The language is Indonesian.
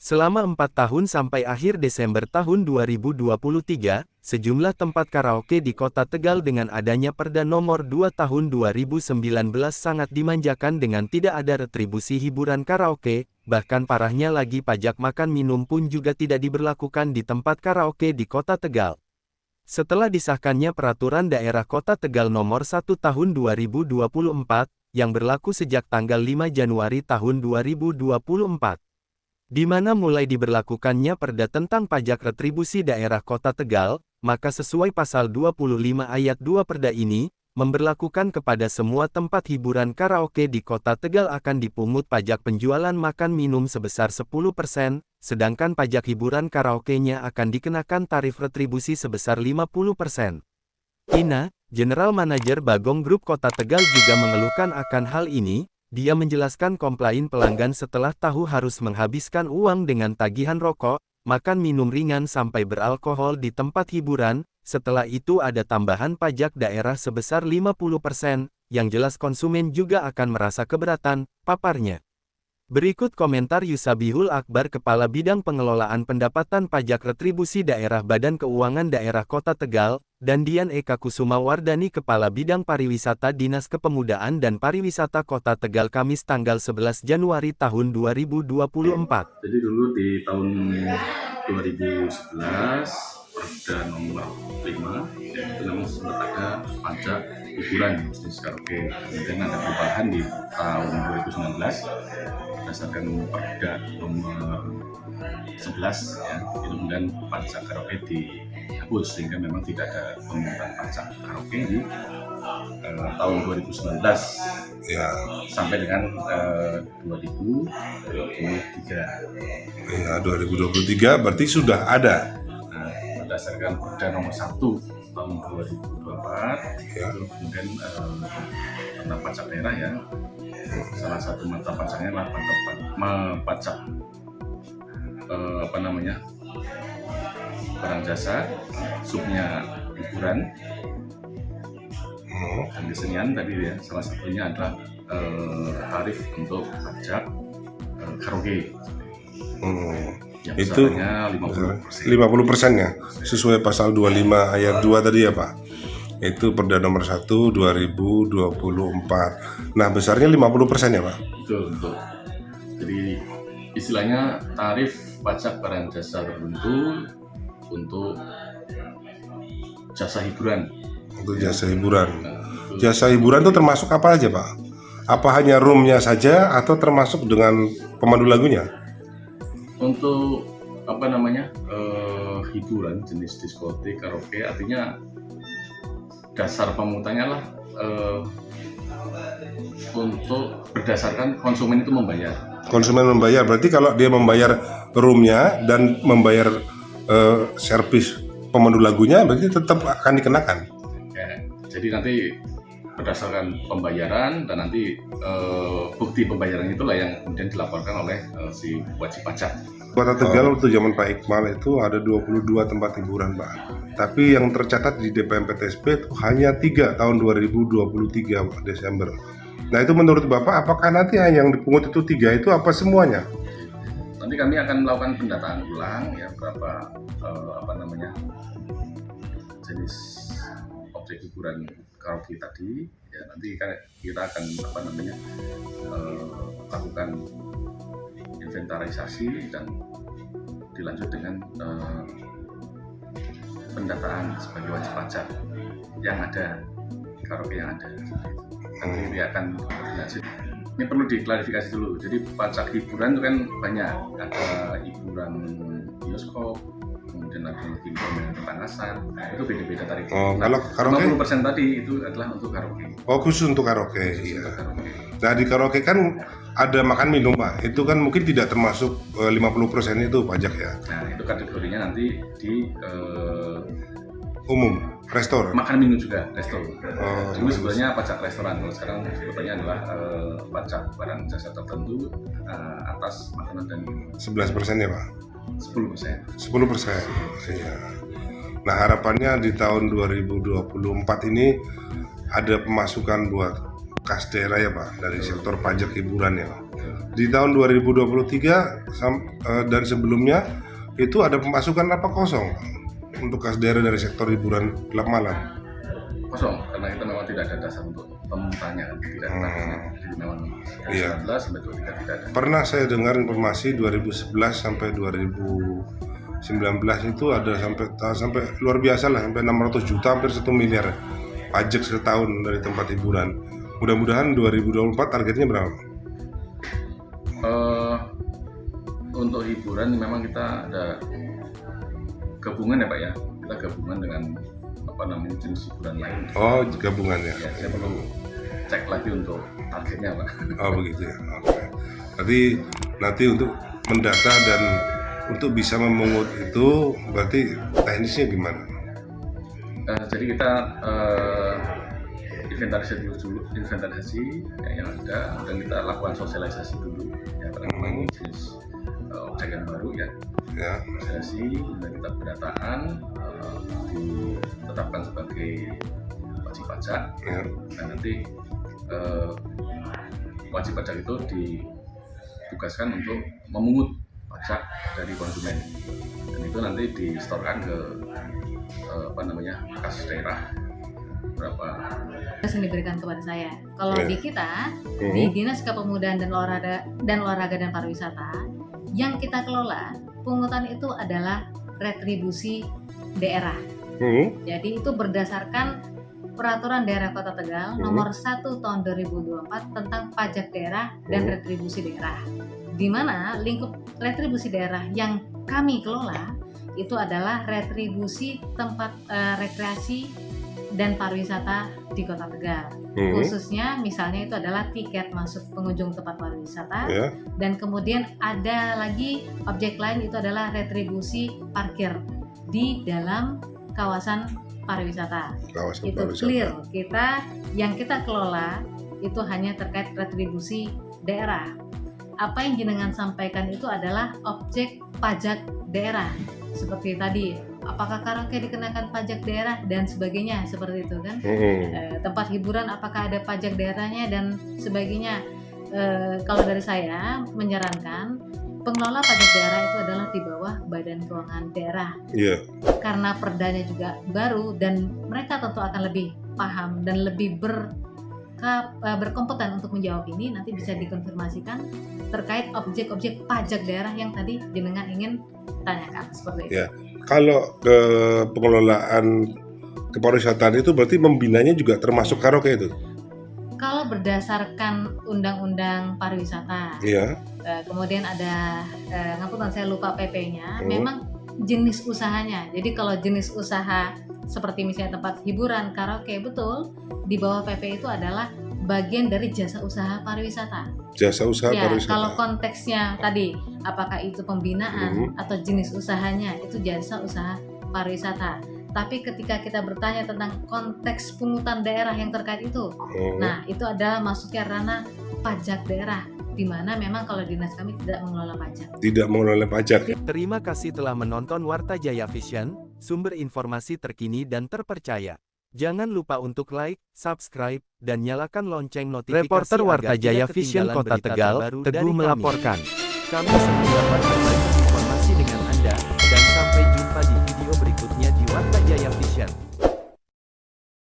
Selama 4 tahun sampai akhir Desember tahun 2023, sejumlah tempat karaoke di Kota Tegal dengan adanya Perda Nomor 2 Tahun 2019 sangat dimanjakan dengan tidak ada retribusi hiburan karaoke, bahkan parahnya lagi pajak makan minum pun juga tidak diberlakukan di tempat karaoke di Kota Tegal. Setelah disahkannya Peraturan Daerah Kota Tegal Nomor 1 Tahun 2024, yang berlaku sejak tanggal 5 Januari tahun 2024. Di mana mulai diberlakukannya Perda tentang pajak retribusi daerah Kota Tegal, maka sesuai pasal 25 ayat 2 Perda ini, memberlakukan kepada semua tempat hiburan karaoke di Kota Tegal akan dipungut pajak penjualan makan minum sebesar 10%, sedangkan pajak hiburan karaoke-nya akan dikenakan tarif retribusi sebesar 50%. Ina, General Manager Bagong Group Kota Tegal juga mengeluhkan akan hal ini. Dia menjelaskan komplain pelanggan setelah tahu harus menghabiskan uang dengan tagihan rokok, makan minum ringan sampai beralkohol di tempat hiburan, setelah itu ada tambahan pajak daerah sebesar 50%, yang jelas konsumen juga akan merasa keberatan, paparnya. Berikut komentar Yusabihul Akbar Kepala Bidang Pengelolaan Pendapatan Pajak Retribusi Daerah Badan Keuangan Daerah Kota Tegal, dan Dian Eka Kusuma Wardani Kepala Bidang Pariwisata Dinas Kepemudaan dan Pariwisata Kota Tegal Kamis tanggal 11 Januari tahun 2024. Jadi dulu di tahun 2011 Perda Nomor 5 itu memang sempat ada pajak hiburan bisnis karaoke. Kemudian ada perubahan di tahun 2019 berdasarkan Perda Nomor 11 ya, kemudian pajak karaoke dihapus sehingga memang tidak ada pemungutan pajak karaoke di tahun 2019 ya, sampai dengan 2023. Ya, 2023 berarti sudah ada. Nah, berdasarkan Perda Nomor 1 tahun 2024 ya. Kemudian tentang pajak daerah ya, salah satu mata pajaknya adalah pajak barang jasa, subnya hiburan dan kesenian tadi ya. Salah satunya adalah tarif untuk pajak karaoke. Yang itu 50% ya, sesuai pasal 25 ayat 2 tadi ya Pak. Itu Perda Nomor 1 2024. Nah, besarnya 50% ya Pak? Betul. Jadi istilahnya tarif pajak barang jasa tertentu untuk jasa hiburan. Untuk jasa hiburan. Jasa hiburan itu termasuk apa aja Pak? Apa hanya roomnya saja atau termasuk dengan pemandu lagunya? Untuk hiburan jenis diskotik, karaoke, artinya dasar pemungutannya lah untuk berdasarkan konsumen itu membayar. Konsumen membayar, berarti kalau dia membayar roomnya dan membayar servis pemandu lagunya, berarti tetap akan dikenakan. Ya, jadi nanti berdasarkan pembayaran dan nanti bukti pembayaran itulah yang kemudian dilaporkan oleh si wajib pajak. Kota Tegal waktu zaman Pak Iqbal itu ada 22 tempat hiburan Pak. Tapi yang tercatat di DPMPTSP itu hanya 3 tahun 2023 Desember. Nah itu menurut Bapak apakah nanti yang dipungut itu 3 itu apa semuanya? Nanti kami akan melakukan pendataan ulang ya berapa jenis objek hiburan karaoke tadi ya, nanti kan kita akan lakukan inventarisasi dan dilanjut dengan pendataan sebagai wajib pajak yang ada, karaoke yang ada. Nanti ini akan berlanjut. Ini perlu diklarifikasi dulu. Jadi pajak hiburan itu kan banyak, ada hiburan bioskop, kemudian ada hiburan ketangkasan, itu beda-beda tarif. Kalau karaoke 50% tadi itu adalah untuk karaoke. Khusus untuk karaoke. Iya. Nah di karaoke kan ada makan minum Pak, itu kan mungkin tidak termasuk 50% itu pajak ya? Nah itu kategorinya nanti di umum, restoran? Makan minum juga, restoran. Dulu sebenarnya pajak restoran, kalau sekarang sebetulnya adalah pajak barang jasa tertentu atas makanan dan minum. 11% ya Pak? 10%. 10%, iya. Nah harapannya di tahun 2024 ini ada pemasukan buat kas daerah ya Pak, dari sektor pajak hiburan ya Pak. Di tahun 2023 dan sebelumnya itu ada pemasukan apa kosong Pak, untuk kas daerah dari sektor hiburan gelap malam? Kosong, karena kita memang tidak ada dasar untuk pemungutannya, tidak ada. Jadi memang dari Iya. 19 sampai 23 tidak ada. Pernah saya dengar informasi 2011 sampai 2019 itu ada sampai luar biasa lah, sampai 600 juta, hampir 1 miliar pajak setahun dari tempat hiburan. Mudah-mudahan 2024 targetnya berapa? Untuk hiburan memang kita ada gabungan ya Pak ya, kita gabungan dengan jenis hiburan lain. Oh, gabungannya. Ya, saya perlu cek lagi untuk targetnya Pak. Oh begitu ya. Oke. Berarti nanti untuk mendata dan untuk bisa memungut itu berarti teknisnya gimana? Jadi kita inventarisasi yang ada, dan kita lakukan sosialisasi dulu ya, karena memang jenis objek yang baru ya. Ya. Sosialisasi, kemudian kita pendataan, ditetapkan sebagai wajib pajak, Ya. dan nanti wajib pajak itu ditugaskan untuk memungut pajak dari konsumen, dan itu nanti disetorkan ke kas daerah berapa. Yang diberikan kepada saya. Kalau Iya. di kita di Dinas Kepemudaan dan Olahraga dan Pariwisata, yang kita kelola pungutan itu adalah retribusi daerah. Jadi itu berdasarkan Peraturan Daerah Kota Tegal Nomor 1 Tahun 2024 tentang pajak daerah dan retribusi daerah. Di mana lingkup retribusi daerah yang kami kelola itu adalah retribusi tempat rekreasi dan pariwisata di Kota Tegal. Khususnya misalnya itu adalah tiket masuk pengunjung tempat pariwisata, Ya. dan kemudian ada lagi objek lain itu adalah retribusi parkir di dalam kawasan pariwisata. Kawasan Itu pariwisata. clear, yang kita kelola itu hanya terkait retribusi daerah. Apa yang jenengan sampaikan itu adalah objek pajak daerah, seperti tadi, apakah karaoke dikenakan pajak daerah dan sebagainya, seperti itu kan. Tempat hiburan apakah ada pajak daerahnya dan sebagainya. Kalau dari saya menyarankan pengelola pajak daerah itu adalah di bawah Badan Keuangan Daerah, Iya. karena perdanya juga baru dan mereka tentu akan lebih paham dan lebih berkompeten untuk menjawab ini. Nanti bisa dikonfirmasikan terkait objek-objek pajak daerah yang tadi jenengan ingin tanyakan, seperti itu. Ya. Kalau pengelolaan kepariwisataan itu berarti membinanya juga termasuk karaoke itu? Kalau berdasarkan Undang-Undang Pariwisata, Iya. kemudian ada ngapunten saya lupa PP-nya, memang jenis usahanya. Jadi kalau jenis usaha seperti misalnya tempat hiburan, karaoke, betul di bawah PP itu adalah bagian dari jasa usaha pariwisata. Jasa usaha Ya, pariwisata. kalau konteksnya tadi apakah itu pembinaan atau jenis usahanya, itu jasa usaha pariwisata. Tapi ketika kita bertanya tentang konteks pungutan daerah yang terkait itu, nah itu adalah masuknya ranah pajak daerah, di mana memang kalau dinas kami tidak mengelola pajak. Tidak mengelola pajak. Terima kasih telah menonton Warta Jaya Vision, sumber informasi terkini dan terpercaya. Jangan lupa untuk like, subscribe, dan nyalakan lonceng notifikasi. Reporter Warta Jaya Vision Kota Tegal, Teguh melaporkan. Kami senang dapat berbagi